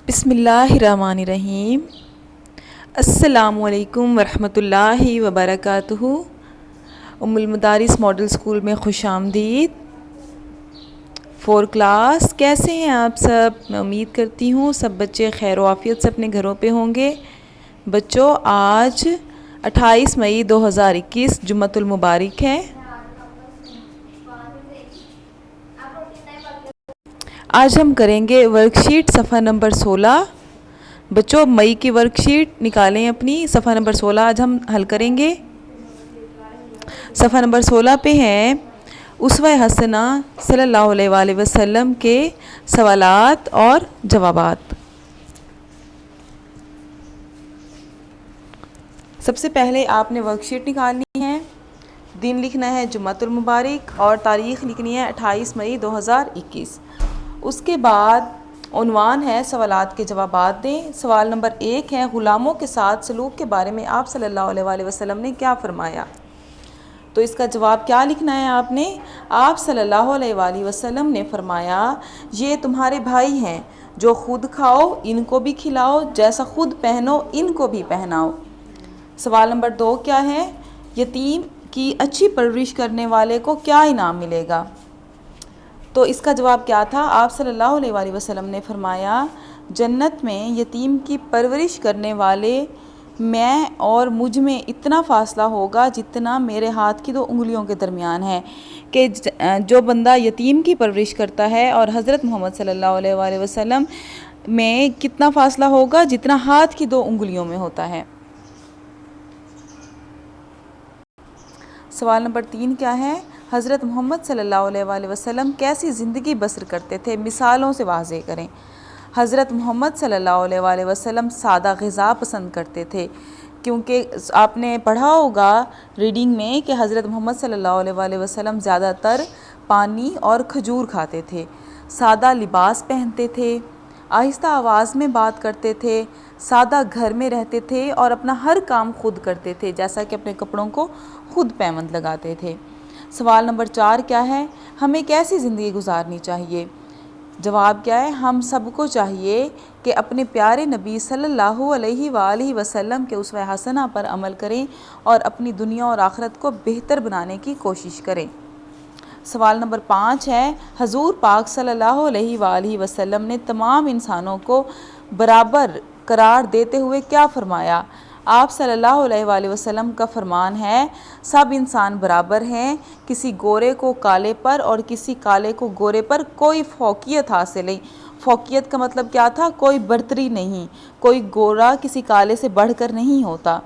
بسم اللہ الرحمن الرحیم۔ السلام علیکم ورحمۃ اللہ وبرکاتہ۔ ام المدارس ماڈل اسکول میں خوش آمدید۔ 4 کلاس، کیسے ہیں آپ سب؟ میں امید کرتی ہوں سب بچے خیر و عافیت سے اپنے گھروں پہ ہوں گے۔ بچوں، آج 28 مئی 2021 جمعۃ المبارک ہے۔ آج ہم کریں گے ورک شیٹ صفحہ نمبر 16۔ بچوں، مئی کی ورک شیٹ نکالیں اپنی، صفحہ نمبر 16 آج ہم حل کریں گے۔ صفحہ نمبر 16 پہ ہیں اسوہ حسنہ صلی اللہ علیہ وآلہ وسلم کے سوالات اور جوابات۔ سب سے پہلے آپ نے ورک شیٹ نکالنی ہے، دن لکھنا ہے جمعۃ المبارک اور تاریخ لکھنی ہے 28 مئی 2021۔ اس کے بعد عنوان ہے سوالات کے جوابات دیں۔ سوال نمبر 1 ہے، غلاموں کے ساتھ سلوک کے بارے میں آپ صلی اللہ علیہ وآلہ وسلم نے کیا فرمایا؟ تو اس کا جواب کیا لکھنا ہے آپ نے؟ آپ صلی اللہ علیہ وآلہ وسلم نے فرمایا، یہ تمہارے بھائی ہیں، جو خود کھاؤ ان کو بھی کھلاؤ، جیسا خود پہنو ان کو بھی پہناؤ۔ سوال نمبر 2 کیا ہے؟ یتیم کی اچھی پرورش کرنے والے کو کیا انعام ملے گا؟ تو اس کا جواب کیا تھا؟ آپ صلی اللہ علیہ وآلہ وسلم نے فرمایا، جنت میں یتیم کی پرورش کرنے والے میں اور مجھ میں اتنا فاصلہ ہوگا جتنا میرے ہاتھ کی 2 انگلیوں کے درمیان ہے، کہ جو بندہ یتیم کی پرورش کرتا ہے اور حضرت محمد صلی اللہ علیہ وآلہ وسلم میں کتنا فاصلہ ہوگا؟ جتنا ہاتھ کی 2 انگلیوں میں ہوتا ہے۔ سوال نمبر 3 کیا ہے؟ حضرت محمد صلی اللہ علیہ وآلہ وسلم کیسی زندگی بسر کرتے تھے؟ مثالوں سے واضح کریں۔ حضرت محمد صلی اللہ علیہ وآلہ وسلم سادہ غذا پسند کرتے تھے، کیونکہ آپ نے پڑھا ہوگا ریڈنگ میں کہ حضرت محمد صلی اللہ علیہ وآلہ وسلم زیادہ تر پانی اور کھجور کھاتے تھے، سادہ لباس پہنتے تھے، آہستہ آواز میں بات کرتے تھے، سادہ گھر میں رہتے تھے اور اپنا ہر کام خود کرتے تھے، جیسا کہ اپنے کپڑوں کو خود پیوند لگاتے تھے۔ سوال نمبر 4 کیا ہے؟ ہمیں کیسی زندگی گزارنی چاہیے؟ جواب کیا ہے؟ ہم سب کو چاہیے کہ اپنے پیارے نبی صلی اللہ علیہ وآلہ وسلم کے اسوہ حسنہ پر عمل کریں اور اپنی دنیا اور آخرت کو بہتر بنانے کی کوشش کریں۔ سوال نمبر 5 ہے، حضور پاک صلی اللہ علیہ وآلہ وسلم نے تمام انسانوں کو برابر قرار دیتے ہوئے کیا فرمایا؟ آپ صلی اللہ علیہ وآلہ وسلم کا فرمان ہے، سب انسان برابر ہیں، کسی گورے کو کالے پر اور کسی کالے کو گورے پر کوئی فوقیت حاصل نہیں۔ فوقیت کا مطلب کیا تھا؟ کوئی برتری نہیں، کوئی گورا کسی کالے سے بڑھ کر نہیں ہوتا۔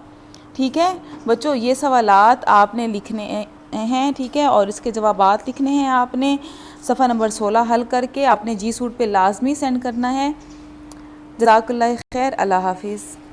ٹھیک ہے بچوں، یہ سوالات آپ نے لکھنے ہیں، ٹھیک ہے، اور اس کے جوابات لکھنے ہیں آپ نے۔ صفحہ نمبر 16 حل کر کے آپ نے جی سوٹ پہ لازمی سینڈ کرنا ہے۔ جزاک اللہ خیر، اللہ حافظ۔